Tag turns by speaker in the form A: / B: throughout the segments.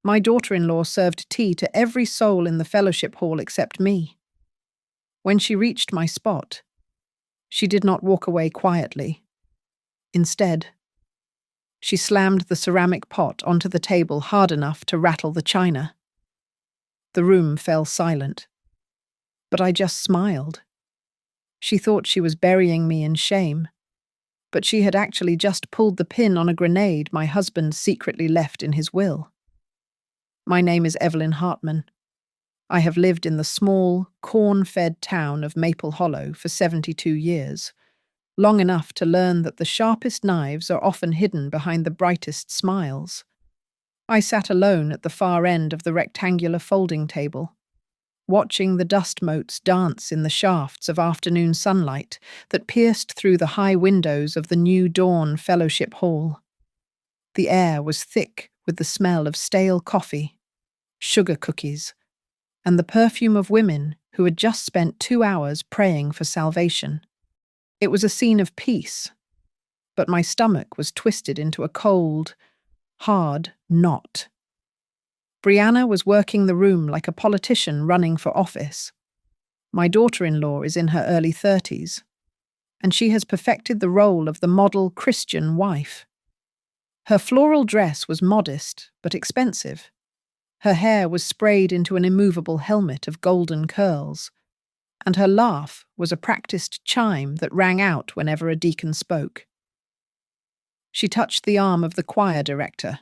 A: My daughter-in-law served tea to every soul in the fellowship hall except me. When she reached my spot, she did not walk away quietly. Instead, she slammed the ceramic pot onto the table hard enough to rattle the china. The room fell silent, but I just smiled. She thought she was burying me in shame, but she had actually just pulled the pin on a grenade my husband secretly left in his will. My name is Evelyn Hartman. I have lived in the small, corn-fed town of Maple Hollow for 72 years, long enough to learn that the sharpest knives are often hidden behind the brightest smiles. I sat alone at the far end of the rectangular folding table, watching the dust motes dance in the shafts of afternoon sunlight that pierced through the high windows of the New Dawn Fellowship Hall. The air was thick with the smell of stale coffee, sugar cookies, and the perfume of women who had just spent 2 hours praying for salvation. It was a scene of peace, but my stomach was twisted into a cold, hard knot. Brianna was working the room like a politician running for office. My daughter-in-law is in her early 30s, and she has perfected the role of the model Christian wife. Her floral dress was modest but expensive. Her hair was sprayed into an immovable helmet of golden curls, and her laugh was a practiced chime that rang out whenever a deacon spoke. She touched the arm of the choir director,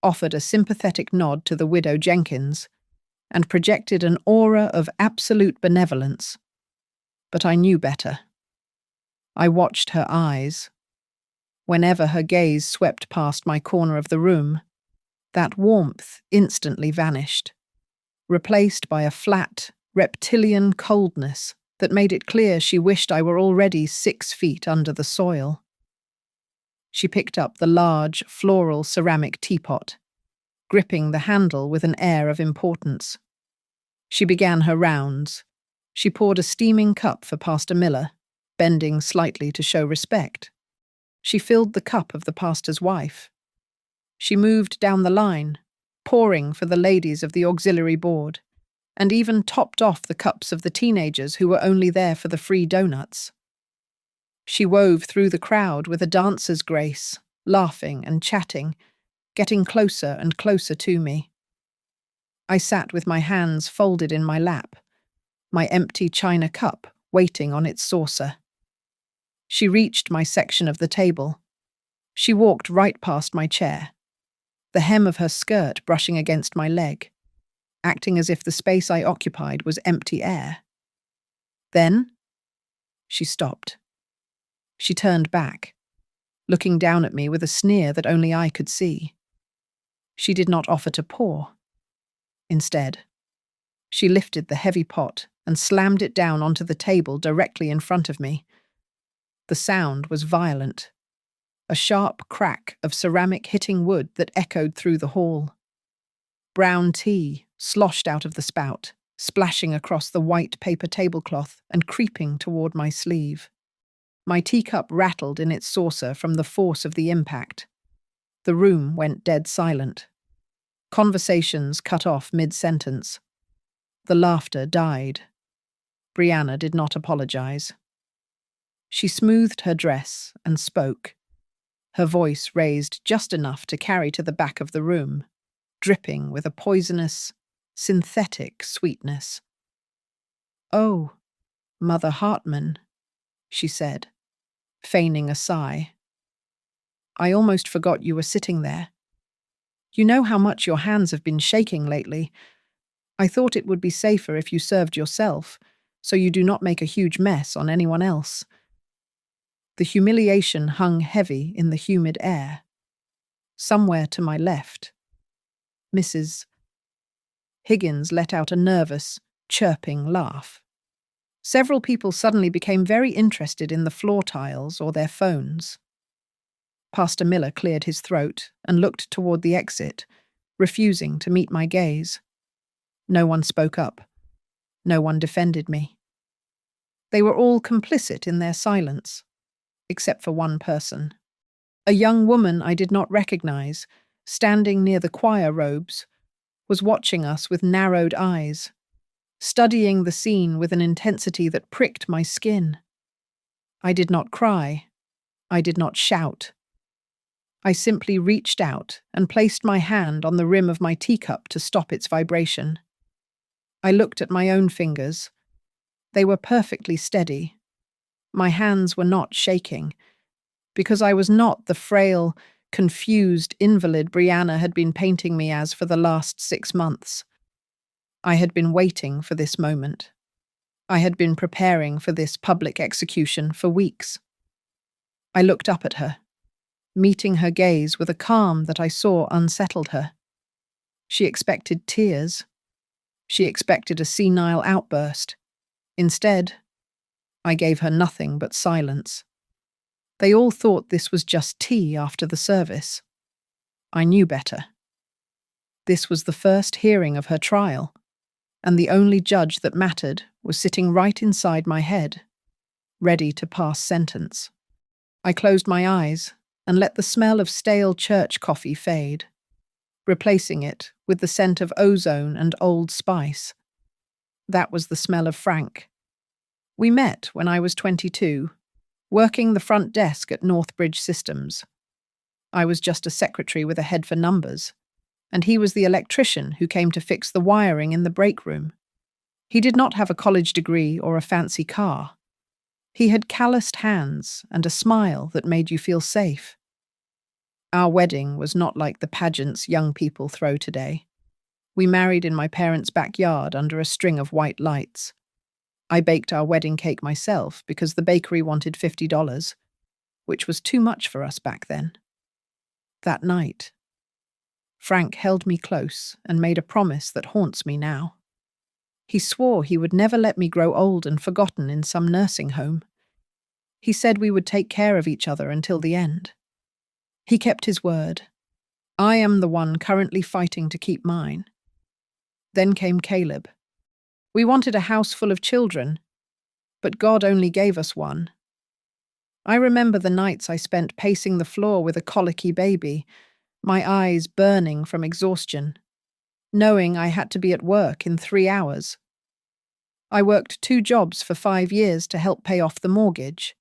A: offered a sympathetic nod to the widow Jenkins, and projected an aura of absolute benevolence. But I knew better. I watched her eyes. Whenever her gaze swept past my corner of the room, that warmth instantly vanished, replaced by a flat, reptilian coldness that made it clear she wished I were already 6 feet under the soil. She picked up the large, floral ceramic teapot, gripping the handle with an air of importance. She began her rounds. She poured a steaming cup for Pastor Miller, bending slightly to show respect. She filled the cup of the pastor's wife. She moved down the line, pouring for the ladies of the auxiliary board, and even topped off the cups of the teenagers who were only there for the free donuts. She wove through the crowd with a dancer's grace, laughing and chatting, getting closer and closer to me. I sat with my hands folded in my lap, my empty china cup waiting on its saucer. She reached my section of the table. She walked right past my chair, the hem of her skirt brushing against my leg, acting as if the space I occupied was empty air. Then she stopped. She turned back, looking down at me with a sneer that only I could see. She did not offer to pour. Instead, she lifted the heavy pot and slammed it down onto the table directly in front of me. The sound was violent, a sharp crack of ceramic hitting wood that echoed through the hall. Brown tea sloshed out of the spout, splashing across the white paper tablecloth and creeping toward my sleeve. My teacup rattled in its saucer from the force of the impact. The room went dead silent. Conversations cut off mid-sentence. The laughter died. Brianna did not apologize. She smoothed her dress and spoke, her voice raised just enough to carry to the back of the room, dripping with a poisonous, synthetic sweetness. "Oh, Mother Hartman," she said, feigning a sigh. "I almost forgot you were sitting there. You know how much your hands have been shaking lately. I thought it would be safer if you served yourself, so you do not make a huge mess on anyone else." The humiliation hung heavy in the humid air. Somewhere to my left, Mrs. Higgins let out a nervous, chirping laugh. Several people suddenly became very interested in the floor tiles or their phones. Pastor Miller cleared his throat and looked toward the exit, refusing to meet my gaze. No one spoke up. No one defended me. They were all complicit in their silence, except for one person. A young woman I did not recognize, standing near the choir robes, was watching us with narrowed eyes, studying the scene with an intensity that pricked my skin. I did not cry. I did not shout. I simply reached out and placed my hand on the rim of my teacup to stop its vibration. I looked at my own fingers. They were perfectly steady. My hands were not shaking, because I was not the frail, confused invalid Brianna had been painting me as for the last 6 months. I had been waiting for this moment. I had been preparing for this public execution for weeks. I looked up at her, meeting her gaze with a calm that I saw unsettled her. She expected tears. She expected a senile outburst. Instead, I gave her nothing but silence. They all thought this was just tea after the service. I knew better. This was the first hearing of her trial, and the only judge that mattered was sitting right inside my head, ready to pass sentence. I closed my eyes and let the smell of stale church coffee fade, replacing it with the scent of ozone and Old Spice. That was the smell of Frank. We met when I was 22, working the front desk at Northbridge Systems. I was just a secretary with a head for numbers, and he was the electrician who came to fix the wiring in the break room. He did not have a college degree or a fancy car. He had calloused hands and a smile that made you feel safe. Our wedding was not like the pageants young people throw today. We married in my parents' backyard under a string of white lights. I baked our wedding cake myself because the bakery wanted $50, which was too much for us back then. That night, Frank held me close and made a promise that haunts me now. He swore he would never let me grow old and forgotten in some nursing home. He said we would take care of each other until the end. He kept his word. I am the one currently fighting to keep mine. Then came Caleb. We wanted a house full of children, but God only gave us one. I remember the nights I spent pacing the floor with a colicky baby, my eyes burning from exhaustion, knowing I had to be at work in 3 hours. I worked 2 jobs for 5 years to help pay off the mortgage.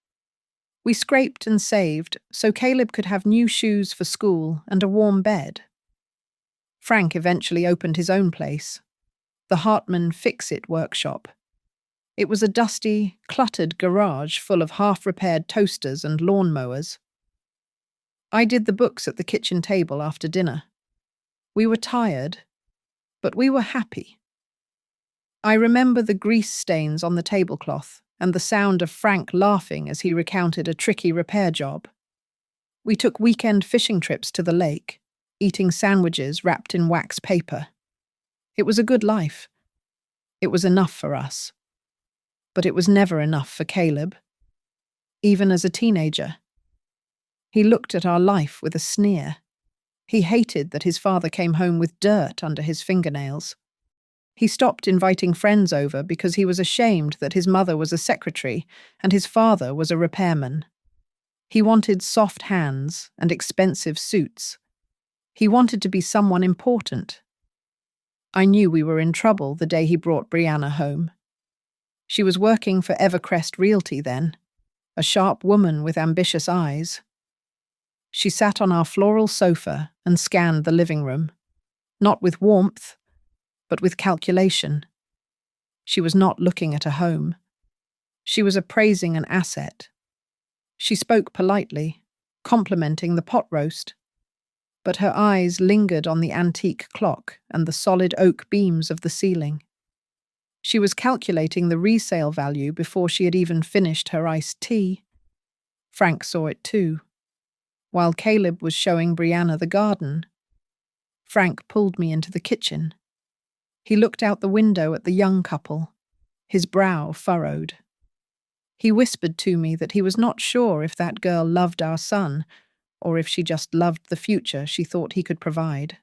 A: We scraped and saved so Caleb could have new shoes for school and a warm bed. Frank eventually opened his own place, the Hartman Fix-It workshop. It was a dusty, cluttered garage full of half-repaired toasters and lawnmowers. I did the books at the kitchen table after dinner. We were tired, but we were happy. I remember the grease stains on the tablecloth and the sound of Frank laughing as he recounted a tricky repair job. We took weekend fishing trips to the lake, eating sandwiches wrapped in wax paper. It was a good life. It was enough for us. But it was never enough for Caleb, even as a teenager. He looked at our life with a sneer. He hated that his father came home with dirt under his fingernails. He stopped inviting friends over because he was ashamed that his mother was a secretary and his father was a repairman. He wanted soft hands and expensive suits. He wanted to be someone important. I knew we were in trouble the day he brought Brianna home. She was working for Evercrest Realty then, a sharp woman with ambitious eyes. She sat on our floral sofa and scanned the living room, not with warmth, but with calculation. She was not looking at a home. She was appraising an asset. She spoke politely, complimenting the pot roast, but her eyes lingered on the antique clock and the solid oak beams of the ceiling. She was calculating the resale value before she had even finished her iced tea. Frank saw it too. While Caleb was showing Brianna the garden, Frank pulled me into the kitchen. He looked out the window at the young couple, his brow furrowed. He whispered to me that he was not sure if that girl loved our son, or if she just loved the future she thought he could provide.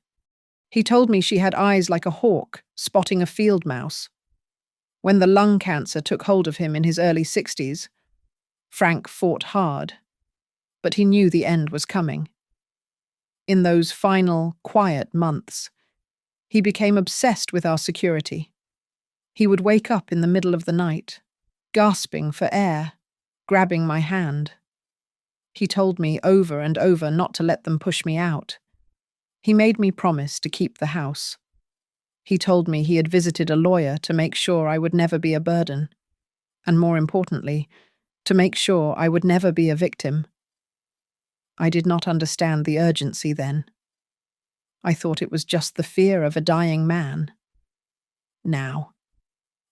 A: He told me she had eyes like a hawk, spotting a field mouse. When the lung cancer took hold of him in his early 60s, Frank fought hard, but he knew the end was coming. In those final, quiet months, He became obsessed with our security. He would wake up in the middle of the night, gasping for air, grabbing my hand. He told me over and over not to let them push me out. He made me promise to keep the house. He told me he had visited a lawyer to make sure I would never be a burden, and more importantly, to make sure I would never be a victim. I did not understand the urgency then. I thought it was just the fear of a dying man. Now,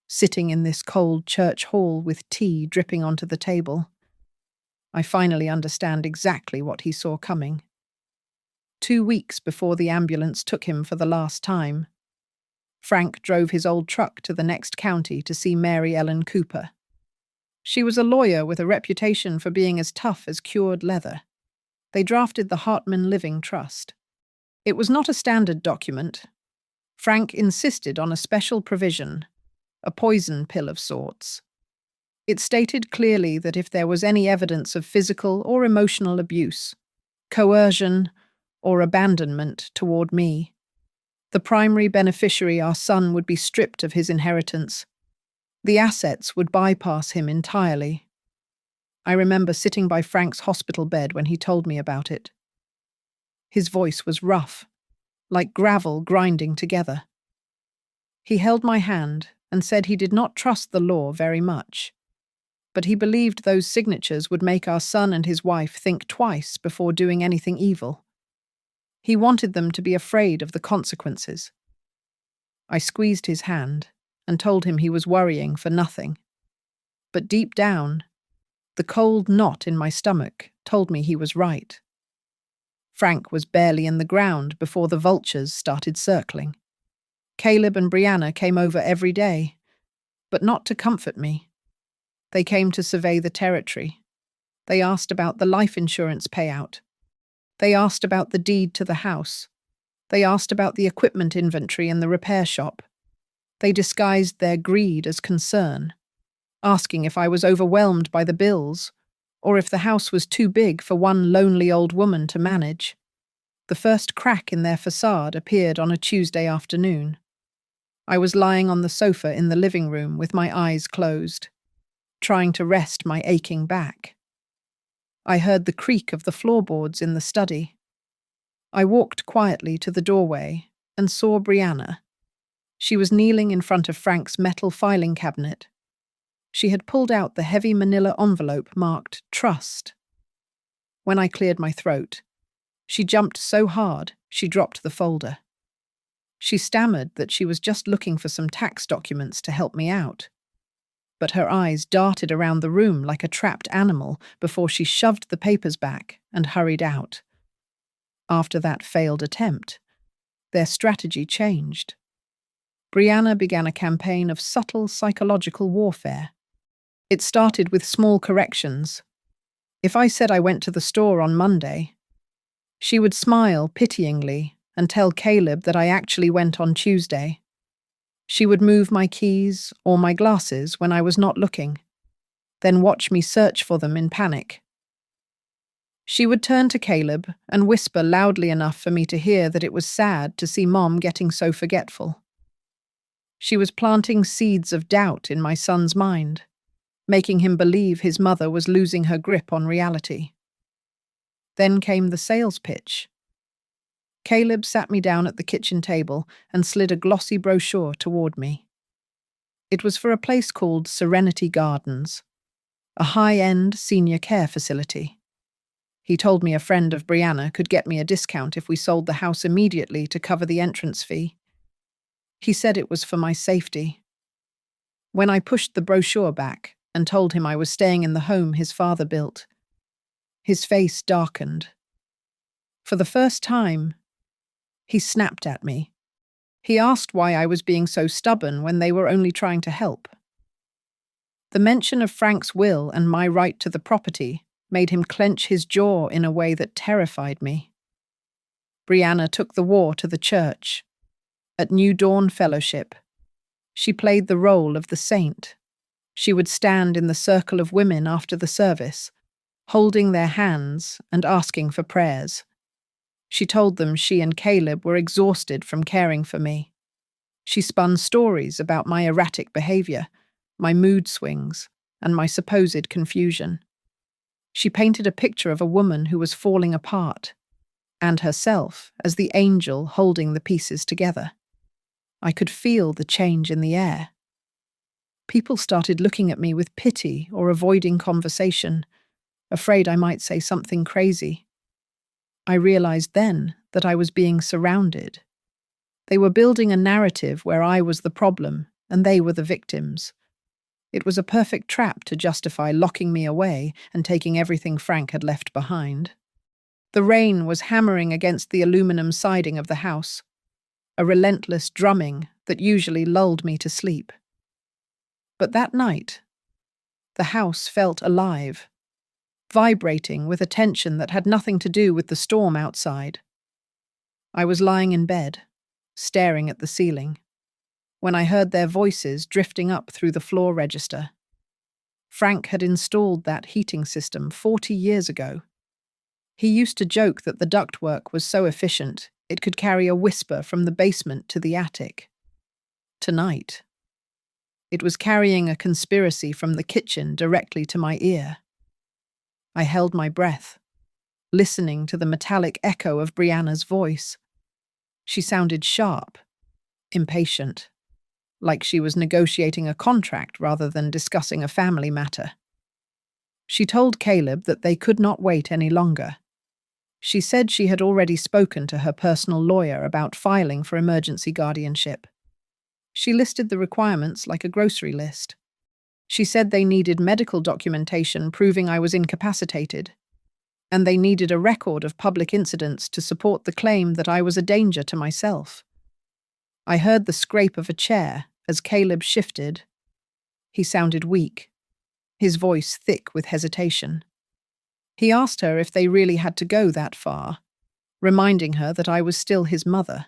A: sitting in this cold church hall with tea dripping onto the table, I finally understand exactly what he saw coming. 2 weeks before the ambulance took him for the last time, Frank drove his old truck to the next county to see Mary Ellen Cooper. She was a lawyer with a reputation for being as tough as cured leather. They drafted the Hartman Living Trust. It was not a standard document. Frank insisted on a special provision, a poison pill of sorts. It stated clearly that if there was any evidence of physical or emotional abuse, coercion, or abandonment toward me, the primary beneficiary, our son, would be stripped of his inheritance. The assets would bypass him entirely. I remember sitting by Frank's hospital bed when he told me about it. His voice was rough, like gravel grinding together. He held my hand and said he did not trust the law very much, but he believed those signatures would make our son and his wife think twice before doing anything evil. He wanted them to be afraid of the consequences. I squeezed his hand and told him he was worrying for nothing. But deep down, the cold knot in my stomach told me he was right. Frank was barely in the ground before the vultures started circling. Caleb and Brianna came over every day, but not to comfort me. They came to survey the territory. They asked about the life insurance payout. They asked about the deed to the house. They asked about the equipment inventory in the repair shop. They disguised their greed as concern, asking if I was overwhelmed by the bills, or if the house was too big for one lonely old woman to manage. The first crack in their facade appeared on a Tuesday afternoon. I was lying on the sofa in the living room with my eyes closed, trying to rest my aching back. I heard the creak of the floorboards in the study. I walked quietly to the doorway and saw Brianna. She was kneeling in front of Frank's metal filing cabinet. She had pulled out the heavy manila envelope marked Trust. When I cleared my throat, she jumped so hard she dropped the folder. She stammered that she was just looking for some tax documents to help me out. But her eyes darted around the room like a trapped animal before she shoved the papers back and hurried out. After that failed attempt, their strategy changed. Brianna began a campaign of subtle psychological warfare. It started with small corrections. If I said I went to the store on Monday, she would smile pityingly and tell Caleb that I actually went on Tuesday. She would move my keys or my glasses when I was not looking, then watch me search for them in panic. She would turn to Caleb and whisper loudly enough for me to hear that it was sad to see Mom getting so forgetful. She was planting seeds of doubt in my son's mind, making him believe his mother was losing her grip on reality. Then came the sales pitch. Caleb sat me down at the kitchen table and slid a glossy brochure toward me. It was for a place called Serenity Gardens, a high-end senior care facility. He told me a friend of Brianna could get me a discount if we sold the house immediately to cover the entrance fee. He said it was for my safety. When I pushed the brochure back and told him I was staying in the home his father built, his face darkened. For the first time, he snapped at me. He asked why I was being so stubborn when they were only trying to help. The mention of Frank's will and my right to the property made him clench his jaw in a way that terrified me. Brianna took the war to the church. At New Dawn Fellowship, she played the role of the saint. She would stand in the circle of women after the service, holding their hands and asking for prayers. She told them she and Caleb were exhausted from caring for me. She spun stories about my erratic behavior, my mood swings, and my supposed confusion. She painted a picture of a woman who was falling apart, and herself as the angel holding the pieces together. I could feel the change in the air. People started looking at me with pity or avoiding conversation, afraid I might say something crazy. I realized then that I was being surrounded. They were building a narrative where I was the problem and they were the victims. It was a perfect trap to justify locking me away and taking everything Frank had left behind. The rain was hammering against the aluminum siding of the house, a relentless drumming that usually lulled me to sleep. But that night, the house felt alive, vibrating with a tension that had nothing to do with the storm outside. I was lying in bed, staring at the ceiling, when I heard their voices drifting up through the floor register. Frank had installed that heating system 40 years ago. He used to joke that the ductwork was so efficient it could carry a whisper from the basement to the attic. Tonight, it was carrying a conspiracy from the kitchen directly to my ear. I held my breath, listening to the metallic echo of Brianna's voice. She sounded sharp, impatient, like she was negotiating a contract rather than discussing a family matter. She told Caleb that they could not wait any longer. She said she had already spoken to her personal lawyer about filing for emergency guardianship. She listed the requirements like a grocery list. She said they needed medical documentation proving I was incapacitated, and they needed a record of public incidents to support the claim that I was a danger to myself. I heard the scrape of a chair as Caleb shifted. He sounded weak, his voice thick with hesitation. He asked her if they really had to go that far, reminding her that I was still his mother.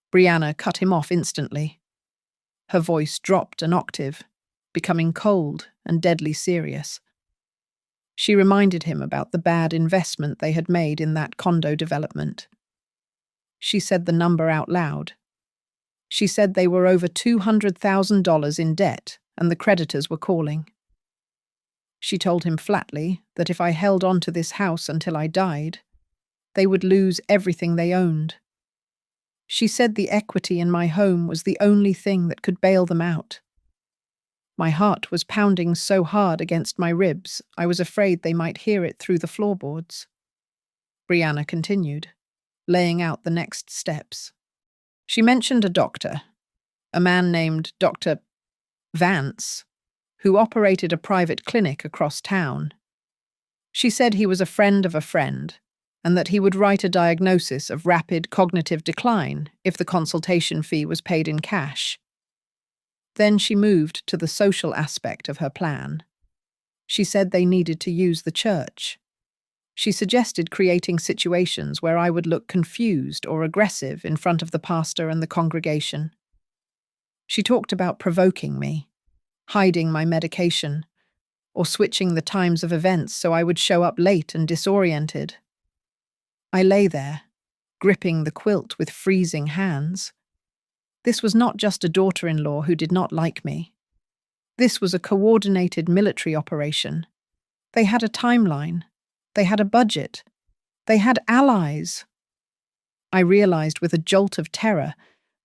A: Brianna cut him off instantly. Her voice dropped an octave, becoming cold and deadly serious. She reminded him about the bad investment they had made in that condo development. She said the number out loud. She said they were over $200,000 in debt and the creditors were calling. She told him flatly that if I held on to this house until I died, they would lose everything they owned. She said the equity in my home was the only thing that could bail them out. My heart was pounding so hard against my ribs, I was afraid they might hear it through the floorboards. Brianna continued, laying out the next steps. She mentioned a doctor, a man named Dr. Vance, who operated a private clinic across town. She said he was a friend of a friend, and that he would write a diagnosis of rapid cognitive decline if the consultation fee was paid in cash. Then she moved to the social aspect of her plan. She said they needed to use the church. She suggested creating situations where I would look confused or aggressive in front of the pastor and the congregation. She talked about provoking me, hiding my medication, or switching the times of events so I would show up late and disoriented. I lay there, gripping the quilt with freezing hands. This was not just a daughter-in-law who did not like me. This was a coordinated military operation. They had a timeline. They had a budget. They had allies. I realized with a jolt of terror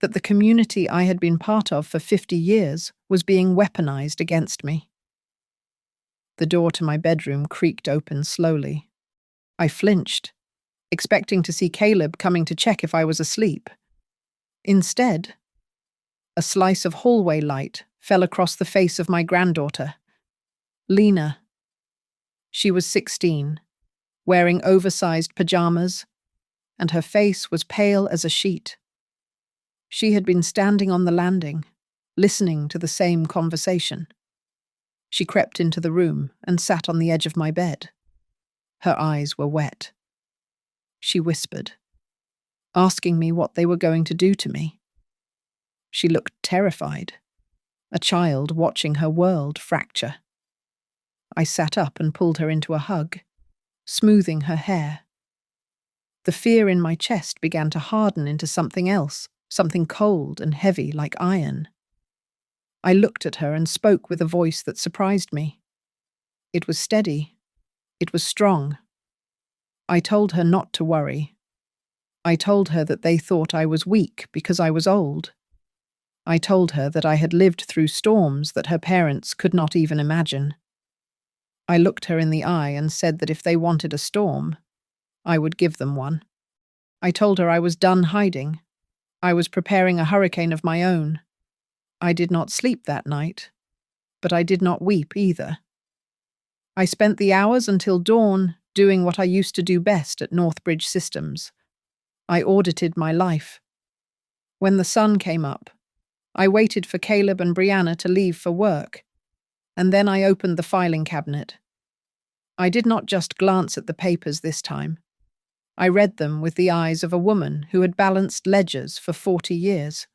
A: that the community I had been part of for 50 years was being weaponized against me. The door to my bedroom creaked open slowly. I flinched, expecting to see Caleb coming to check if I was asleep. Instead, a slice of hallway light fell across the face of my granddaughter, Lena. She was 16, wearing oversized pajamas, and her face was pale as a sheet. She had been standing on the landing, listening to the same conversation. She crept into the room and sat on the edge of my bed. Her eyes were wet. She whispered, asking me what they were going to do to me. She looked terrified, a child watching her world fracture. I sat up and pulled her into a hug, smoothing her hair. The fear in my chest began to harden into something else, something cold and heavy like iron. I looked at her and spoke with a voice that surprised me. It was steady. It was strong. I told her not to worry. I told her that they thought I was weak because I was old. I told her that I had lived through storms that her parents could not even imagine. I looked her in the eye and said that if they wanted a storm, I would give them one. I told her I was done hiding. I was preparing a hurricane of my own. I did not sleep that night, but I did not weep either. I spent the hours until dawn doing what I used to do best at Northbridge Systems. I audited my life. When the sun came up, I waited for Caleb and Brianna to leave for work, and then I opened the filing cabinet. I did not just glance at the papers this time. I read them with the eyes of a woman who had balanced ledgers for 40 years.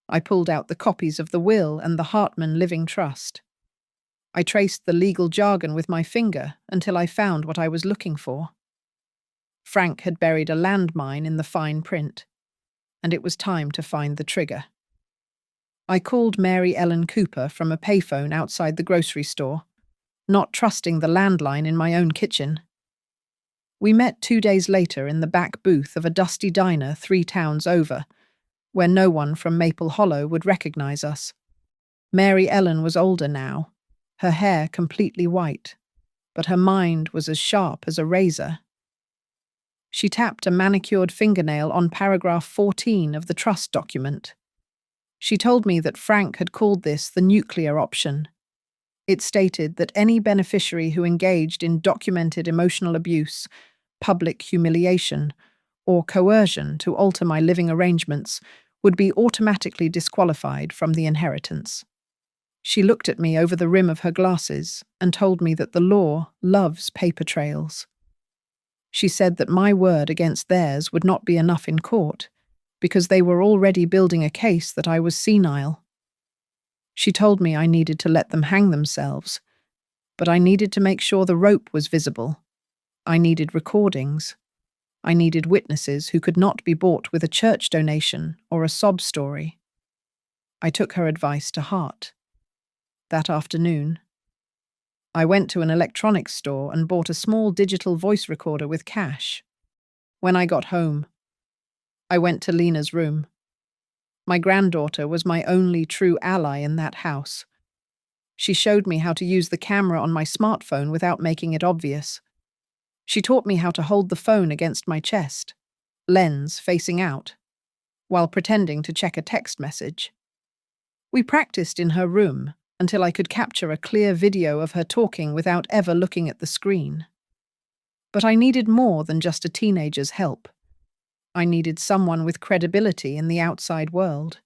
A: I pulled out the copies of the will and the Hartman Living Trust. I traced the legal jargon with my finger until I found what I was looking for. Frank had buried a landmine in the fine print, and it was time to find the trigger. I called Mary Ellen Cooper from a payphone outside the grocery store, not trusting the landline in my own kitchen. We met 2 days later in the back booth of a dusty diner 3 towns over, where no one from Maple Hollow would recognize us. Mary Ellen was older now, her hair completely white, but her mind was as sharp as a razor. She tapped a manicured fingernail on paragraph 14 of the trust document. She told me that Frank had called this the nuclear option. It stated that any beneficiary who engaged in documented emotional abuse, public humiliation, or coercion to alter my living arrangements would be automatically disqualified from the inheritance. She looked at me over the rim of her glasses and told me that the law loves paper trails. She said that my word against theirs would not be enough in court, because they were already building a case that I was senile. She told me I needed to let them hang themselves, but I needed to make sure the rope was visible. I needed recordings. I needed witnesses who could not be bought with a church donation or a sob story. I took her advice to heart. That afternoon, I went to an electronics store and bought a small digital voice recorder with cash. When I got home, I went to Lena's room. My granddaughter was my only true ally in that house. She showed me how to use the camera on my smartphone without making it obvious. She taught me how to hold the phone against my chest, lens facing out, while pretending to check a text message. We practiced in her room until I could capture a clear video of her talking without ever looking at the screen. But I needed more than just a teenager's help. I needed someone with credibility in the outside world.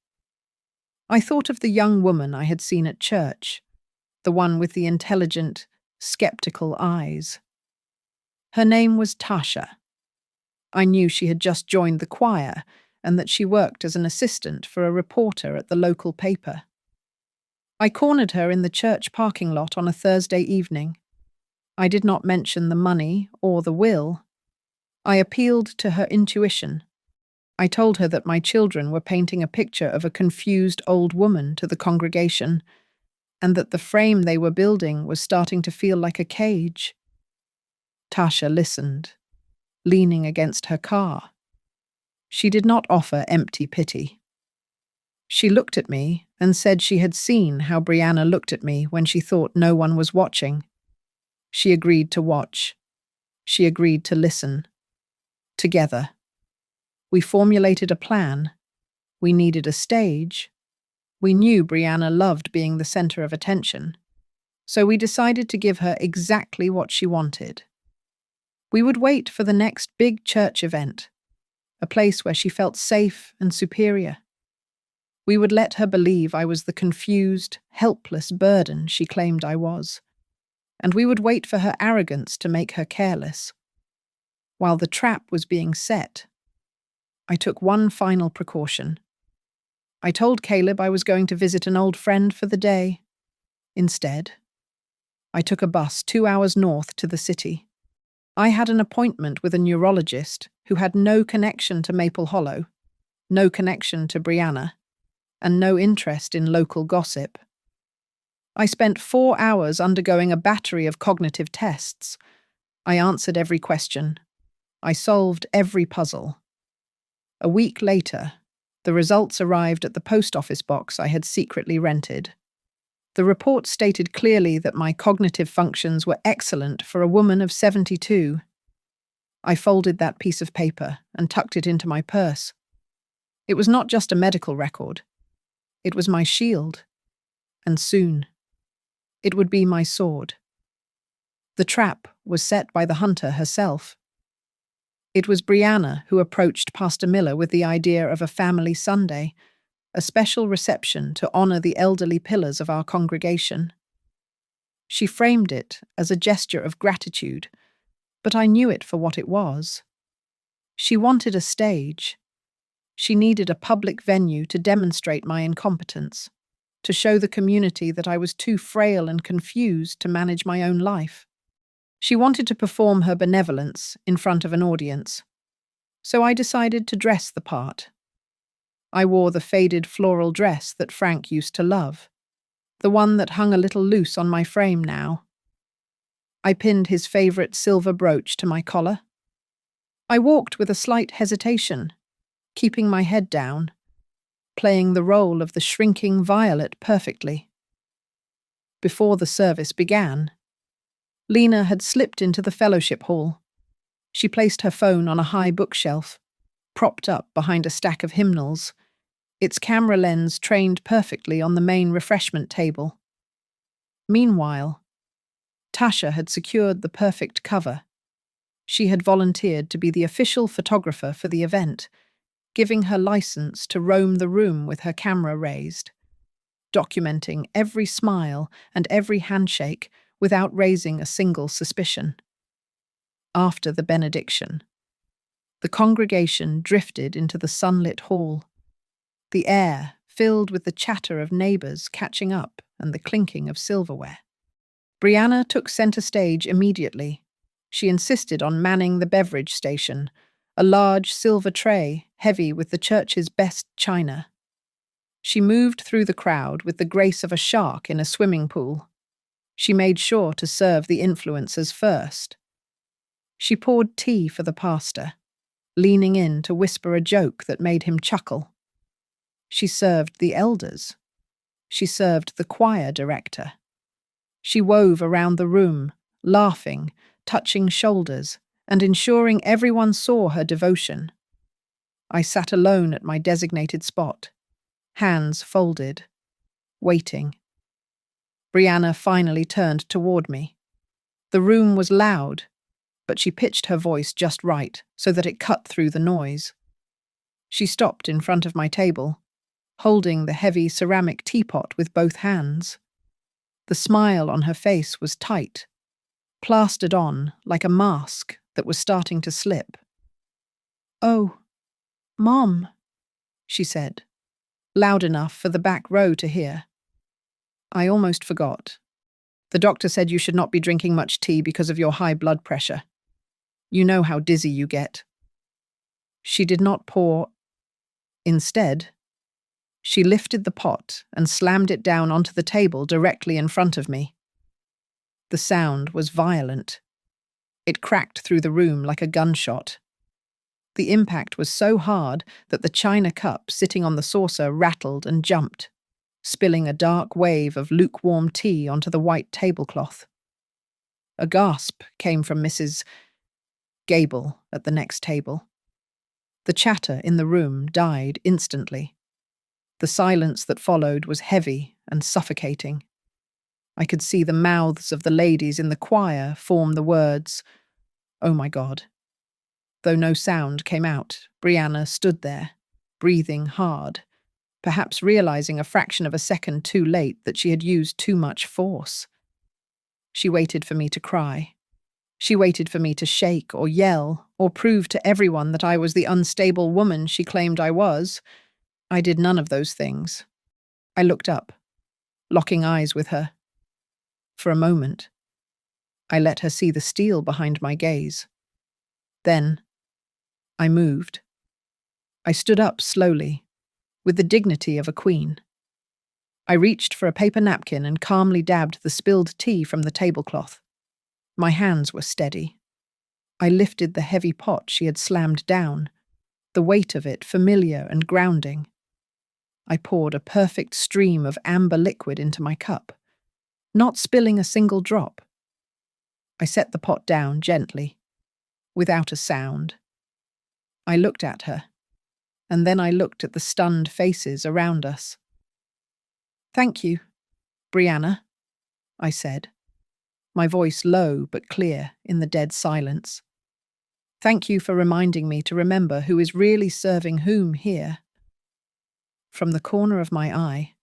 A: I thought of the young woman I had seen at church, the one with the intelligent, skeptical eyes. Her name was Tasha. I knew she had just joined the choir and that she worked as an assistant for a reporter at the local paper. I cornered her in the church parking lot on a Thursday evening. I did not mention the money or the will. I appealed to her intuition. I told her that my children were painting a picture of a confused old woman to the congregation, and that the frame they were building was starting to feel like a cage. Tasha listened, leaning against her car. She did not offer empty pity. She looked at me and said she had seen how Brianna looked at me when she thought no one was watching. She agreed to watch. She agreed to listen. Together, we formulated a plan. We needed a stage. We knew Brianna loved being the center of attention, so we decided to give her exactly what she wanted. We would wait for the next big church event, a place where she felt safe and superior. We would let her believe I was the confused, helpless burden she claimed I was, and we would wait for her arrogance to make her careless. While the trap was being set, I took one final precaution. I told Caleb I was going to visit an old friend for the day. Instead, I took a bus 2 hours north to the city. I had an appointment with a neurologist who had no connection to Maple Hollow, no connection to Brianna, and no interest in local gossip. I spent 4 hours undergoing a battery of cognitive tests. I answered every question. I solved every puzzle. A week later, the results arrived at the post office box I had secretly rented. The report stated clearly that my cognitive functions were excellent for a woman of 72. I folded that piece of paper and tucked it into my purse. It was not just a medical record. It was my shield. And soon, it would be my sword. The trap was set by the hunter herself. It was Brianna who approached Pastor Miller with the idea of a family Sunday, a special reception to honor the elderly pillars of our congregation. She framed it as a gesture of gratitude, but I knew it for what it was. She wanted a stage. She needed a public venue to demonstrate my incompetence, to show the community that I was too frail and confused to manage my own life. She wanted to perform her benevolence in front of an audience. So I decided to dress the part. I wore the faded floral dress that Frank used to love, the one that hung a little loose on my frame now. I pinned his favorite silver brooch to my collar. I walked with a slight hesitation, keeping my head down, playing the role of the shrinking Violet perfectly. Before the service began, Lena had slipped into the fellowship hall. She placed her phone on a high bookshelf, propped up behind a stack of hymnals, its camera lens trained perfectly on the main refreshment table. Meanwhile, Tasha had secured the perfect cover. She had volunteered to be the official photographer for the event, giving her license to roam the room with her camera raised, documenting every smile and every handshake without raising a single suspicion. After the benediction, the congregation drifted into the sunlit hall, the air filled with the chatter of neighbors catching up and the clinking of silverware. Brianna took center stage immediately. She insisted on manning the beverage station, a large silver tray heavy with the church's best china. She moved through the crowd with the grace of a shark in a swimming pool. She made sure to serve the influencers first. She poured tea for the pastor, leaning in to whisper a joke that made him chuckle. She served the elders. She served the choir director. She wove around the room, laughing, touching shoulders, and ensuring everyone saw her devotion. I sat alone at my designated spot, hands folded, waiting. Brianna finally turned toward me. The room was loud, but she pitched her voice just right so that it cut through the noise. She stopped in front of my table, holding the heavy ceramic teapot with both hands. The smile on her face was tight, plastered on like a mask that was starting to slip. "Oh, Mom," she said, loud enough for the back row to hear. "I almost forgot. The doctor said you should not be drinking much tea because of your high blood pressure. You know how dizzy you get." She did not pour. Instead, she lifted the pot and slammed it down onto the table directly in front of me. The sound was violent. It cracked through the room like a gunshot. The impact was so hard that the china cup sitting on the saucer rattled and jumped, spilling a dark wave of lukewarm tea onto the white tablecloth. A gasp came from Mrs. Gable at the next table. The chatter in the room died instantly. The silence that followed was heavy and suffocating. I could see the mouths of the ladies in the choir form the words, "Oh my God." Though no sound came out, Brianna stood there, breathing hard, perhaps realizing a fraction of a second too late that she had used too much force. She waited for me to cry. She waited for me to shake or yell or prove to everyone that I was the unstable woman she claimed I was. I did none of those things. I looked up, locking eyes with her. For a moment, I let her see the steel behind my gaze. Then, I moved. I stood up slowly, with the dignity of a queen. I reached for a paper napkin and calmly dabbed the spilled tea from the tablecloth. My hands were steady. I lifted the heavy pot she had slammed down, the weight of it familiar and grounding. I poured a perfect stream of amber liquid into my cup, not spilling a single drop. I set the pot down gently, without a sound. I looked at her, and then I looked at the stunned faces around us. "Thank you, Brianna," I said, my voice low but clear in the dead silence. "Thank you for reminding me to remember who is really serving whom here." From the corner of my eye,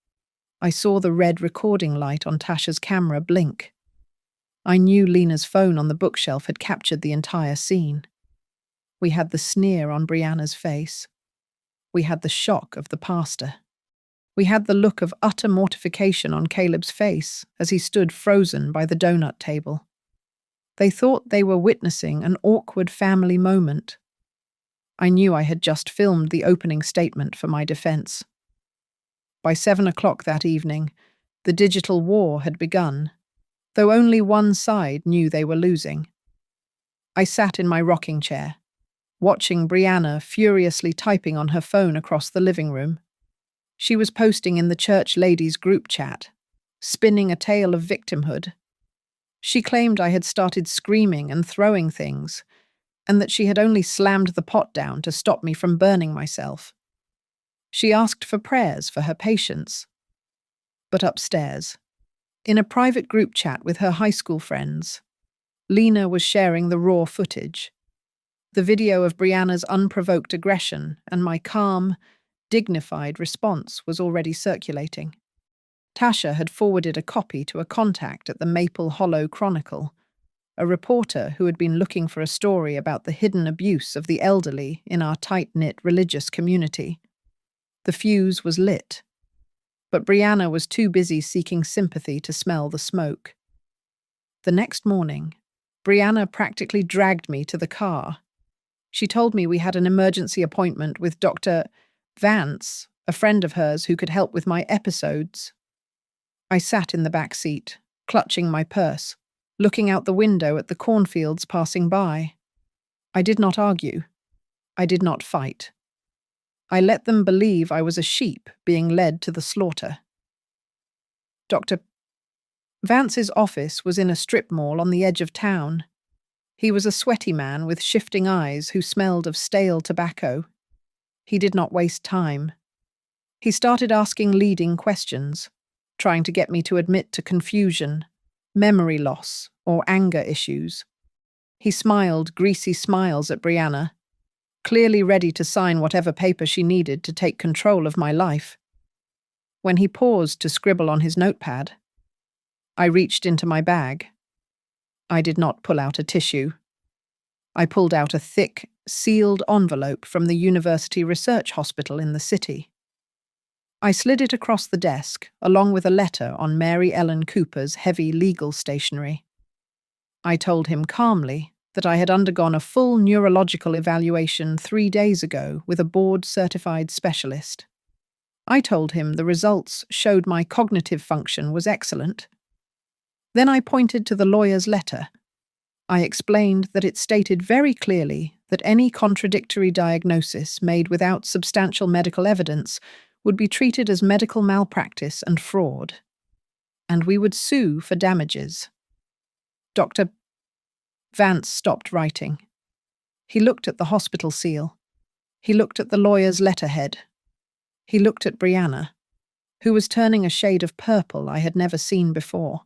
A: I saw the red recording light on Tasha's camera blink. I knew Lena's phone on the bookshelf had captured the entire scene. We had the sneer on Brianna's face. We had the shock of the pastor. We had the look of utter mortification on Caleb's face as he stood frozen by the donut table. They thought they were witnessing an awkward family moment. I knew I had just filmed the opening statement for my defense. By 7 o'clock that evening, the digital war had begun, though only one side knew they were losing. I sat in my rocking chair, watching Brianna furiously typing on her phone across the living room. She was posting in the church ladies' group chat, spinning a tale of victimhood. She claimed I had started screaming and throwing things, and that she had only slammed the pot down to stop me from burning myself. She asked for prayers for her patients. But upstairs, in a private group chat with her high school friends, Lena was sharing the raw footage. The video of Brianna's unprovoked aggression and my calm, dignified response was already circulating. Tasha had forwarded a copy to a contact at the Maple Hollow Chronicle, a reporter who had been looking for a story about the hidden abuse of the elderly in our tight-knit religious community. The fuse was lit, but Brianna was too busy seeking sympathy to smell the smoke. The next morning, Brianna practically dragged me to the car. She told me we had an emergency appointment with Dr. Vance, a friend of hers who could help with my episodes. I sat in the back seat, clutching my purse, looking out the window at the cornfields passing by. I did not argue. I did not fight. I let them believe I was a sheep being led to the slaughter. Dr. Vance's office was in a strip mall on the edge of town. He was a sweaty man with shifting eyes who smelled of stale tobacco. He did not waste time. He started asking leading questions, trying to get me to admit to confusion, memory loss, or anger issues. He smiled greasy smiles at Brianna, clearly ready to sign whatever paper she needed to take control of my life. When he paused to scribble on his notepad, I reached into my bag. I did not pull out a tissue. I pulled out a thick, sealed envelope from the University Research Hospital in the city. I slid it across the desk, along with a letter on Mary Ellen Cooper's heavy legal stationery. I told him calmly that I had undergone a full neurological evaluation 3 days ago with a board-certified specialist. I told him the results showed my cognitive function was excellent. Then I pointed to the lawyer's letter. I explained that it stated very clearly that any contradictory diagnosis made without substantial medical evidence would be treated as medical malpractice and fraud, and we would sue for damages. Dr. Vance stopped writing. He looked at the hospital seal. He looked at the lawyer's letterhead. He looked at Brianna, who was turning a shade of purple I had never seen before.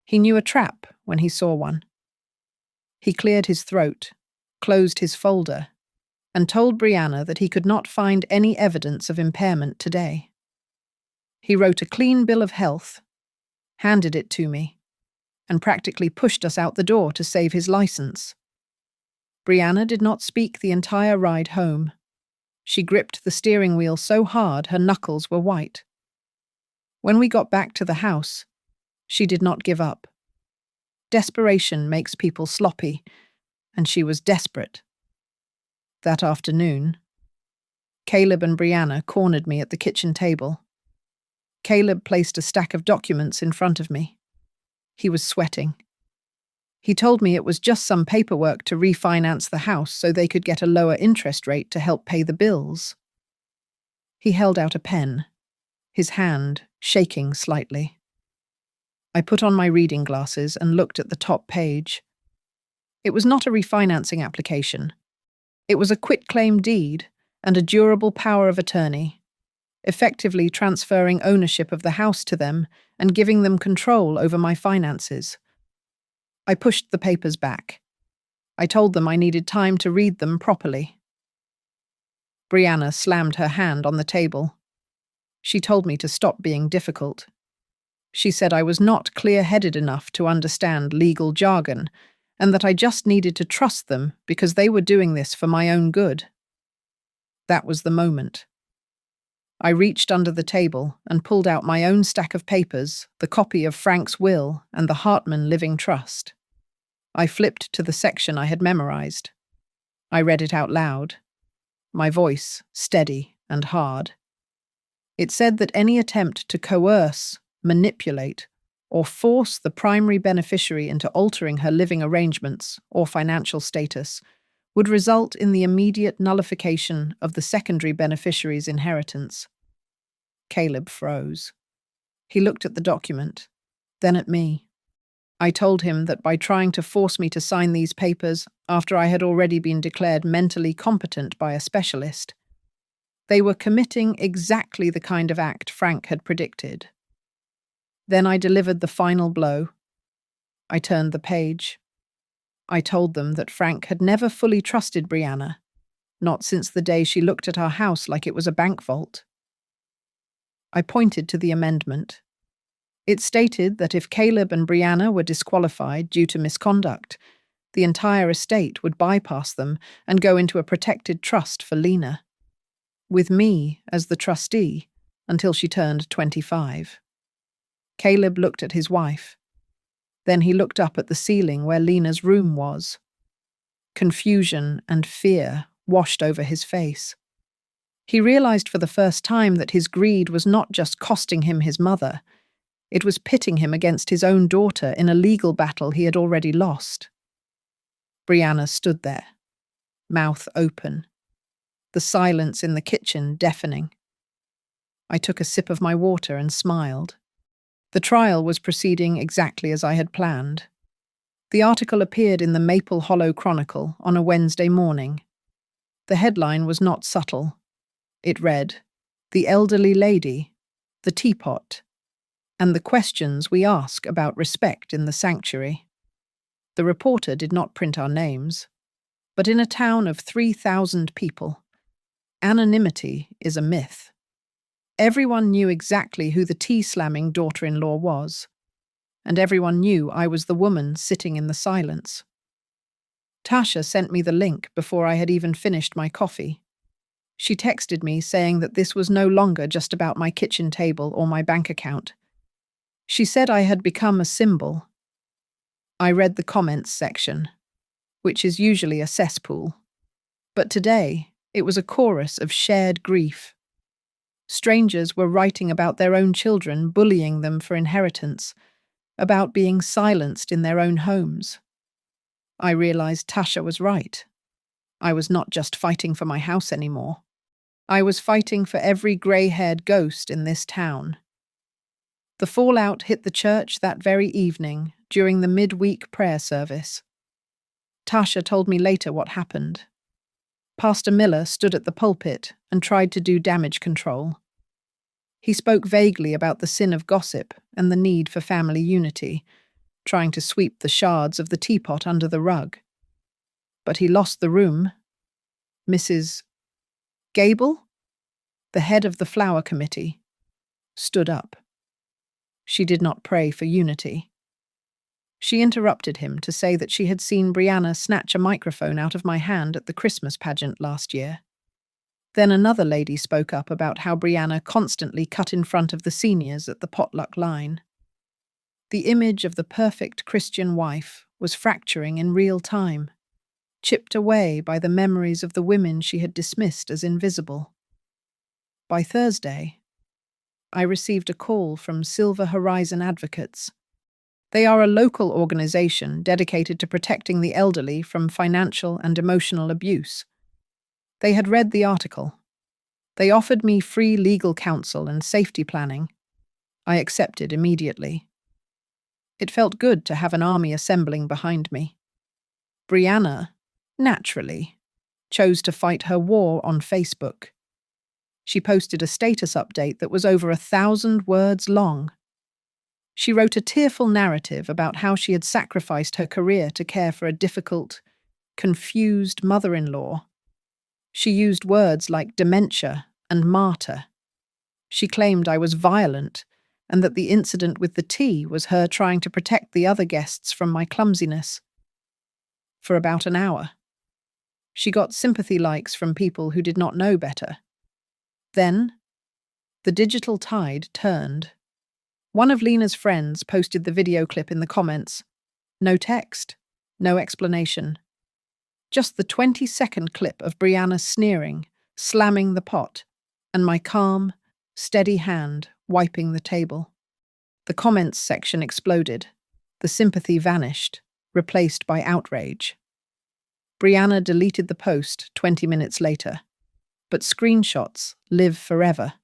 A: He knew a trap when he saw one. He cleared his throat, closed his folder, and told Brianna that he could not find any evidence of impairment today. He wrote a clean bill of health, handed it to me, and practically pushed us out the door to save his license. Brianna did not speak the entire ride home. She gripped the steering wheel so hard her knuckles were white. When we got back to the house, she did not give up. Desperation makes people sloppy, and she was desperate. That afternoon, Caleb and Brianna cornered me at the kitchen table. Caleb placed a stack of documents in front of me. He was sweating. He told me it was just some paperwork to refinance the house so they could get a lower interest rate to help pay the bills. He held out a pen, his hand shaking slightly. I put on my reading glasses and looked at the top page. It was not a refinancing application. It was a quitclaim deed and a durable power of attorney, effectively transferring ownership of the house to them and giving them control over my finances. I pushed the papers back. I told them I needed time to read them properly. Brianna slammed her hand on the table. She told me to stop being difficult. She said I was not clear-headed enough to understand legal jargon, and that I just needed to trust them because they were doing this for my own good. That was the moment. I reached under the table and pulled out my own stack of papers, the copy of Frank's will and the Hartman Living Trust. I flipped to the section I had memorized. I read it out loud, my voice steady and hard. It said that any attempt to coerce, manipulate, or force the primary beneficiary into altering her living arrangements or financial status would result in the immediate nullification of the secondary beneficiary's inheritance. Caleb froze. He looked at the document, then at me. I told him that by trying to force me to sign these papers after I had already been declared mentally competent by a specialist, they were committing exactly the kind of act Frank had predicted. Then I delivered the final blow. I turned the page. I told them that Frank had never fully trusted Brianna, not since the day she looked at our house like it was a bank vault. I pointed to the amendment. It stated that if Caleb and Brianna were disqualified due to misconduct, the entire estate would bypass them and go into a protected trust for Lena, with me as the trustee until she turned 25. Caleb looked at his wife. Then he looked up at the ceiling where Lena's room was. Confusion and fear washed over his face. He realized for the first time that his greed was not just costing him his mother, it was pitting him against his own daughter in a legal battle he had already lost. Brianna stood there, mouth open, the silence in the kitchen deafening. I took a sip of my water and smiled. The trial was proceeding exactly as I had planned. The article appeared in the Maple Hollow Chronicle on a Wednesday morning. The headline was not subtle. It read, "The Elderly Lady, the Teapot, and the Questions We Ask About Respect in the Sanctuary." The reporter did not print our names, but in a town of 3,000 people, anonymity is a myth. Everyone knew exactly who the tea-slamming daughter-in-law was, and everyone knew I was the woman sitting in the silence. Tasha sent me the link before I had even finished my coffee. She texted me saying that this was no longer just about my kitchen table or my bank account. She said I had become a symbol. I read the comments section, which is usually a cesspool, but today it was a chorus of shared grief. Strangers were writing about their own children bullying them for inheritance, about being silenced in their own homes. I realized Tasha was right. I was not just fighting for my house anymore. I was fighting for every grey-haired ghost in this town. The fallout hit the church that very evening during the midweek prayer service. Tasha told me later what happened. Pastor Miller stood at the pulpit and tried to do damage control. He spoke vaguely about the sin of gossip and the need for family unity, trying to sweep the shards of the teapot under the rug. But he lost the room. Mrs. Gable, the head of the flower committee, stood up. She did not pray for unity. She interrupted him to say that she had seen Brianna snatch a microphone out of my hand at the Christmas pageant last year. Then another lady spoke up about how Brianna constantly cut in front of the seniors at the potluck line. The image of the perfect Christian wife was fracturing in real time. chipped away by the memories of the women she had dismissed as invisible. By Thursday, I received a call from Silver Horizon Advocates. They are a local organization dedicated to protecting the elderly from financial and emotional abuse. They had read the article. They offered me free legal counsel and safety planning. I accepted immediately. It felt good to have an army assembling behind me. Brianna, naturally, chose to fight her war on Facebook. She posted a status update that was over 1,000 words long. She wrote a tearful narrative about how she had sacrificed her career to care for a difficult, confused mother-in-law. She used words like dementia and martyr. She claimed I was violent and that the incident with the tea was her trying to protect the other guests from my clumsiness. For about an hour, she got sympathy likes from people who did not know better. Then, the digital tide turned. One of Lena's friends posted the video clip in the comments. No text, no explanation. Just the 20-second clip of Brianna sneering, slamming the pot, and my calm, steady hand wiping the table. The comments section exploded. The sympathy vanished, replaced by outrage. Brianna deleted the post 20 minutes later, but screenshots live forever.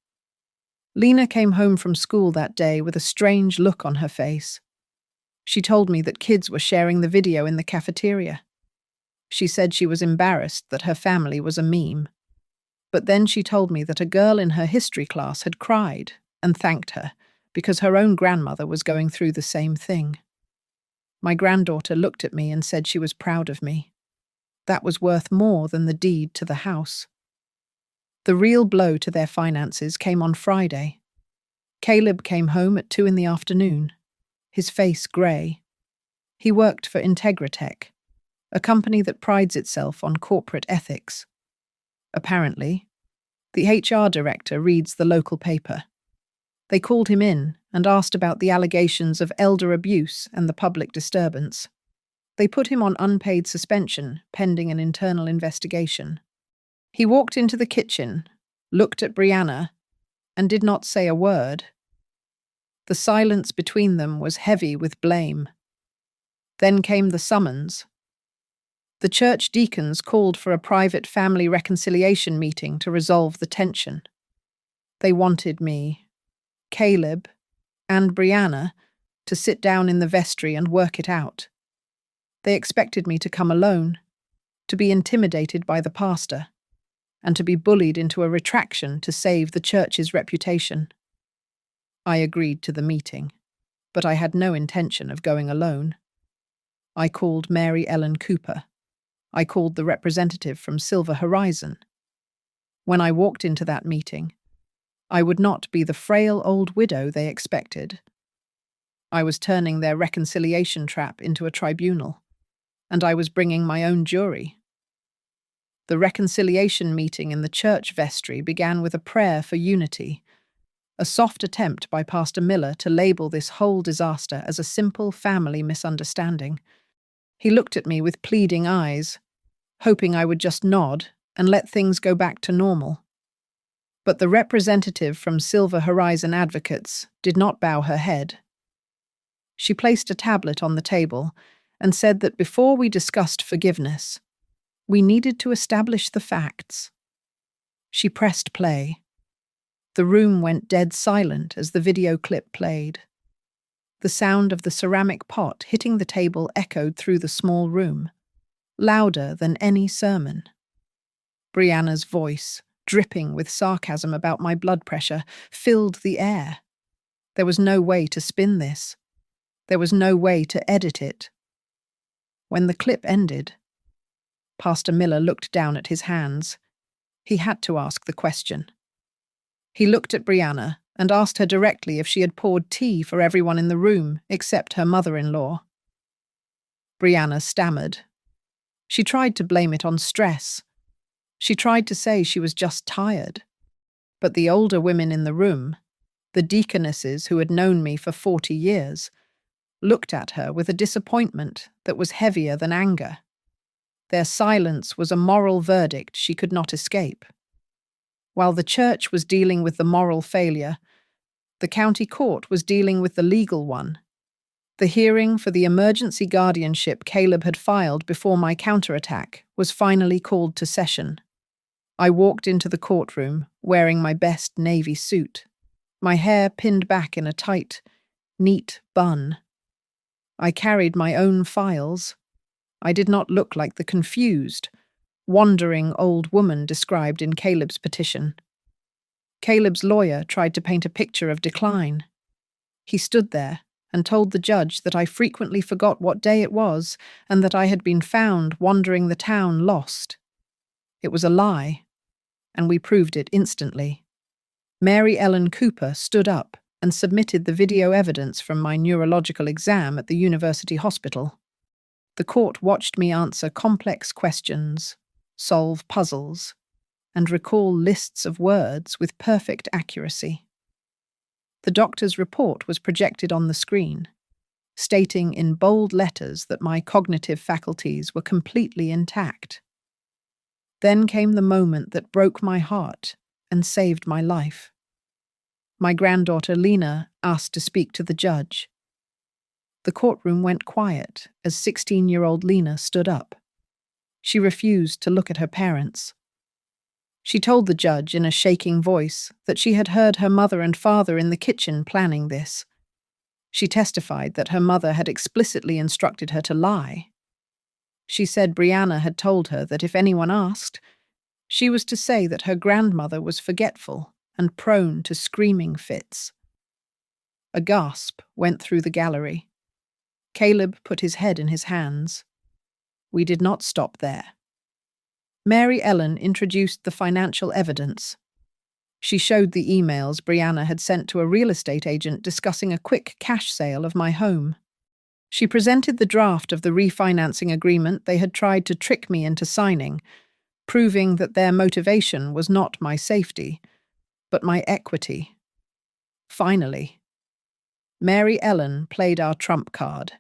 A: Lena came home from school that day with a strange look on her face. She told me that kids were sharing the video in the cafeteria. She said she was embarrassed that her family was a meme. But then she told me that a girl in her history class had cried and thanked her because her own grandmother was going through the same thing. My granddaughter looked at me and said she was proud of me. That was worth more than the deed to the house. The real blow to their finances came on Friday. Caleb came home at 2 p.m, his face grey. He worked for Integratech, a company that prides itself on corporate ethics. Apparently, the HR director reads the local paper. They called him in and asked about the allegations of elder abuse and the public disturbance. They put him on unpaid suspension pending an internal investigation. He walked into the kitchen, looked at Brianna, and did not say a word. The silence between them was heavy with blame. Then came the summons. The church deacons called for a private family reconciliation meeting to resolve the tension. They wanted me, Caleb, and Brianna to sit down in the vestry and work it out. They expected me to come alone, to be intimidated by the pastor, and to be bullied into a retraction to save the church's reputation. I agreed to the meeting, but I had no intention of going alone. I called Mary Ellen Cooper. I called the representative from Silver Horizon. When I walked into that meeting, I would not be the frail old widow they expected. I was turning their reconciliation trap into a tribunal, and I was bringing my own jury. The reconciliation meeting in the church vestry began with a prayer for unity, a soft attempt by Pastor Miller to label this whole disaster as a simple family misunderstanding. He looked at me with pleading eyes, hoping I would just nod and let things go back to normal. But the representative from Silver Horizon Advocates did not bow her head. She placed a tablet on the table and said that before we discussed forgiveness, we needed to establish the facts. She pressed play. The room went dead silent as the video clip played. The sound of the ceramic pot hitting the table echoed through the small room, louder than any sermon. Brianna's voice, dripping with sarcasm about my blood pressure, filled the air. There was no way to spin this. There was no way to edit it. When the clip ended, Pastor Miller looked down at his hands. He had to ask the question. He looked at Brianna and asked her directly if she had poured tea for everyone in the room except her mother-in-law. Brianna stammered. She tried to blame it on stress. She tried to say she was just tired. But the older women in the room, the deaconesses who had known me for 40 years, looked at her with a disappointment that was heavier than anger. Their silence was a moral verdict she could not escape. While the church was dealing with the moral failure, the county court was dealing with the legal one. The hearing for the emergency guardianship Caleb had filed before my counterattack was finally called to session. I walked into the courtroom wearing my best navy suit, my hair pinned back in a tight, neat bun. I carried my own files. I did not look like the confused, wandering old woman described in Caleb's petition. Caleb's lawyer tried to paint a picture of decline. He stood there and told the judge that I frequently forgot what day it was and that I had been found wandering the town lost. It was a lie, and we proved it instantly. Mary Ellen Cooper stood up and submitted the video evidence from my neurological exam at the university hospital. The court watched me answer complex questions, solve puzzles, and recall lists of words with perfect accuracy. The doctor's report was projected on the screen, stating in bold letters that my cognitive faculties were completely intact. Then came the moment that broke my heart and saved my life. My granddaughter Lena asked to speak to the judge. The courtroom went quiet as 16-year-old Lena stood up. She refused to look at her parents. She told the judge in a shaking voice that she had heard her mother and father in the kitchen planning this. She testified that her mother had explicitly instructed her to lie. She said Brianna had told her that if anyone asked, she was to say that her grandmother was forgetful and prone to screaming fits. A gasp went through the gallery. Caleb put his head in his hands. We did not stop there. Mary Ellen introduced the financial evidence. She showed the emails Brianna had sent to a real estate agent discussing a quick cash sale of my home. She presented the draft of the refinancing agreement they had tried to trick me into signing, proving that their motivation was not my safety, but my equity. Finally, Mary Ellen played our trump card.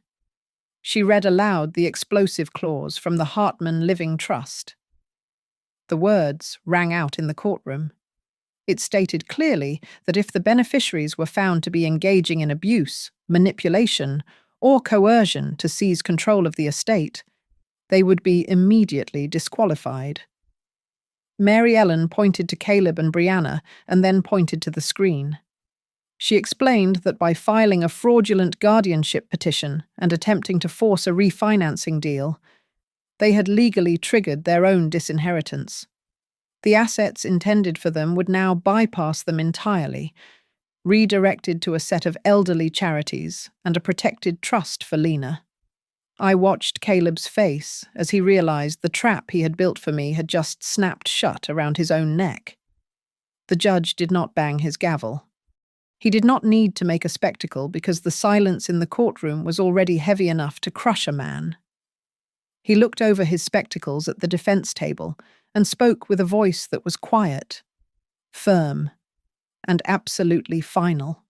A: She read aloud the explosive clause from the Hartman Living Trust. The words rang out in the courtroom. It stated clearly that if the beneficiaries were found to be engaging in abuse, manipulation, or coercion to seize control of the estate, they would be immediately disqualified. Mary Ellen pointed to Caleb and Brianna and then pointed to the screen. She explained that by filing a fraudulent guardianship petition and attempting to force a refinancing deal, they had legally triggered their own disinheritance. The assets intended for them would now bypass them entirely, redirected to a set of elderly charities and a protected trust for Lena. I watched Caleb's face as he realized the trap he had built for me had just snapped shut around his own neck. The judge did not bang his gavel. He did not need to make a spectacle because the silence in the courtroom was already heavy enough to crush a man. He looked over his spectacles at the defense table and spoke with a voice that was quiet, firm, and absolutely final.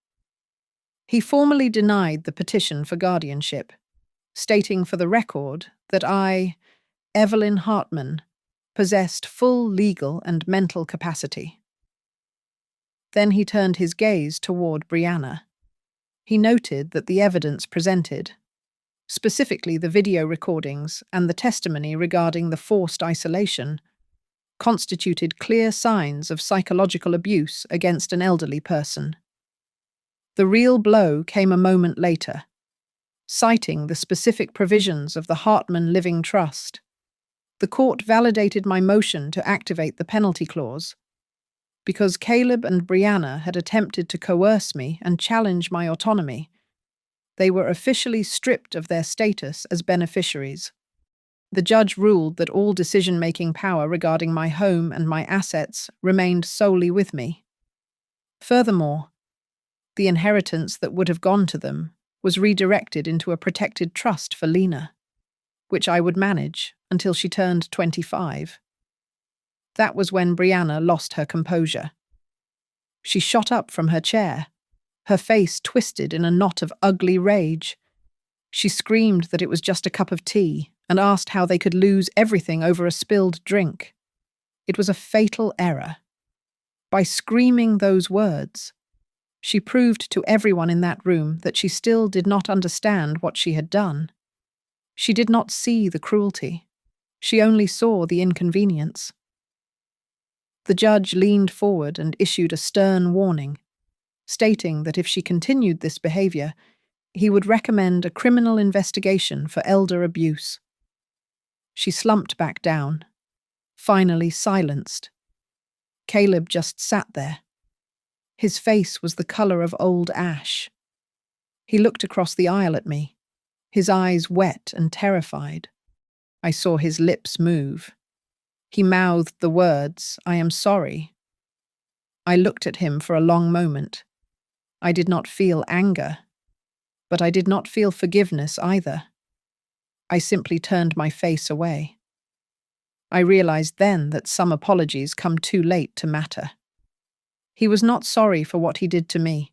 A: He formally denied the petition for guardianship, stating for the record that I, Evelyn Hartman, possessed full legal and mental capacity. Then he turned his gaze toward Brianna. He noted that the evidence presented, specifically the video recordings and the testimony regarding the forced isolation, constituted clear signs of psychological abuse against an elderly person. The real blow came a moment later, citing the specific provisions of the Hartman Living Trust. The court validated my motion to activate the penalty clause. Because Caleb and Brianna had attempted to coerce me and challenge my autonomy, they were officially stripped of their status as beneficiaries. The judge ruled that all decision-making power regarding my home and my assets remained solely with me. Furthermore, the inheritance that would have gone to them was redirected into a protected trust for Lena, which I would manage until she turned 25. That was when Brianna lost her composure. She shot up from her chair, her face twisted in a knot of ugly rage. She screamed that it was just a cup of tea and asked how they could lose everything over a spilled drink. It was a fatal error. By screaming those words, she proved to everyone in that room that she still did not understand what she had done. She did not see the cruelty. She only saw the inconvenience. The judge leaned forward and issued a stern warning, stating that if she continued this behavior, he would recommend a criminal investigation for elder abuse. She slumped back down, finally silenced. Caleb just sat there. His face was the color of old ash. He looked across the aisle at me, his eyes wet and terrified. I saw his lips move. He mouthed the words, "I am sorry." I looked at him for a long moment. I did not feel anger, but I did not feel forgiveness either. I simply turned my face away. I realized then that some apologies come too late to matter. He was not sorry for what he did to me.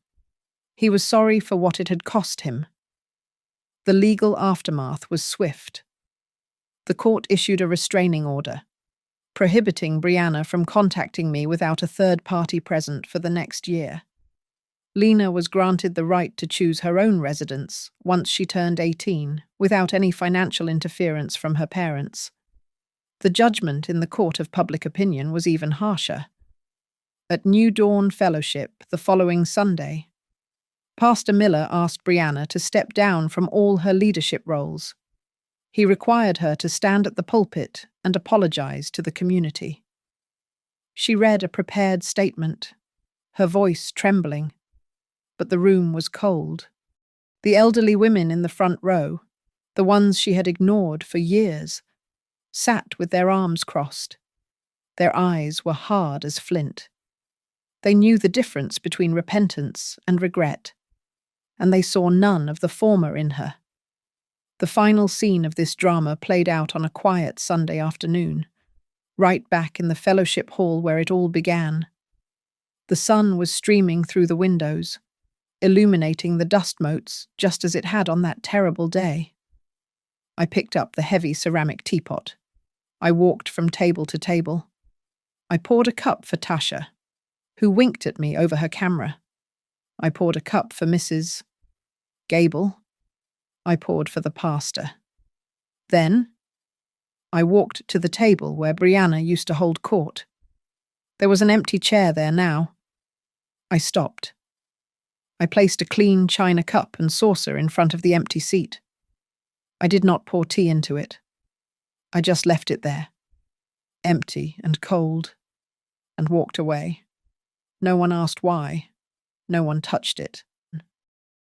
A: He was sorry for what it had cost him. The legal aftermath was swift. The court issued a restraining order, prohibiting Brianna from contacting me without a third party present for the next year. Lena was granted the right to choose her own residence once she turned 18, without any financial interference from her parents. The judgment in the court of public opinion was even harsher. At New Dawn Fellowship the following Sunday, Pastor Miller asked Brianna to step down from all her leadership roles. He required her to stand at the pulpit and apologize to the community. She read a prepared statement, her voice trembling, but the room was cold. The elderly women in the front row, the ones she had ignored for years, sat with their arms crossed. Their eyes were hard as flint. They knew the difference between repentance and regret, and they saw none of the former in her. The final scene of this drama played out on a quiet Sunday afternoon, right back in the fellowship hall where it all began. The sun was streaming through the windows, illuminating the dust motes just as it had on that terrible day. I picked up the heavy ceramic teapot. I walked from table to table. I poured a cup for Tasha, who winked at me over her camera. I poured a cup for Mrs. Gable. I poured for the pastor. Then, I walked to the table where Brianna used to hold court. There was an empty chair there now. I stopped. I placed a clean china cup and saucer in front of the empty seat. I did not pour tea into it. I just left it there, empty and cold, and walked away. No one asked why. No one touched it.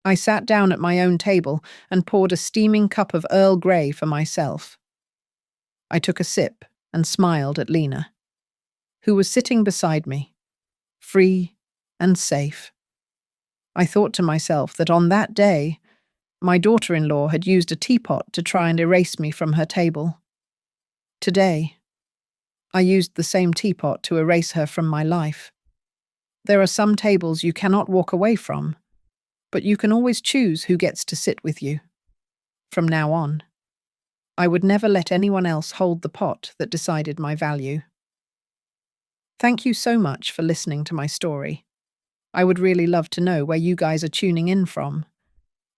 A: I sat down at my own table and poured a steaming cup of Earl Grey for myself. I took a sip and smiled at Lena, who was sitting beside me, free and safe. I thought to myself that on that day, my daughter-in-law had used a teapot to try and erase me from her table. Today, I used the same teapot to erase her from my life. There are some tables you cannot walk away from, but you can always choose who gets to sit with you. From now on, I would never let anyone else hold the pot that decided my value. Thank you so much for listening to my story. I would really love to know where you guys are tuning in from.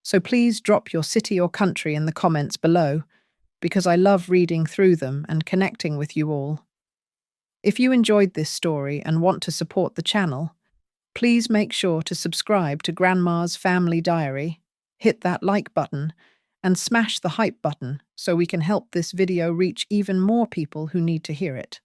A: So please drop your city or country in the comments below, because I love reading through them and connecting with you all. If you enjoyed this story and want to support the channel, please make sure to subscribe to Grandma's Family Diary, hit that like button, and smash the hype button so we can help this video reach even more people who need to hear it.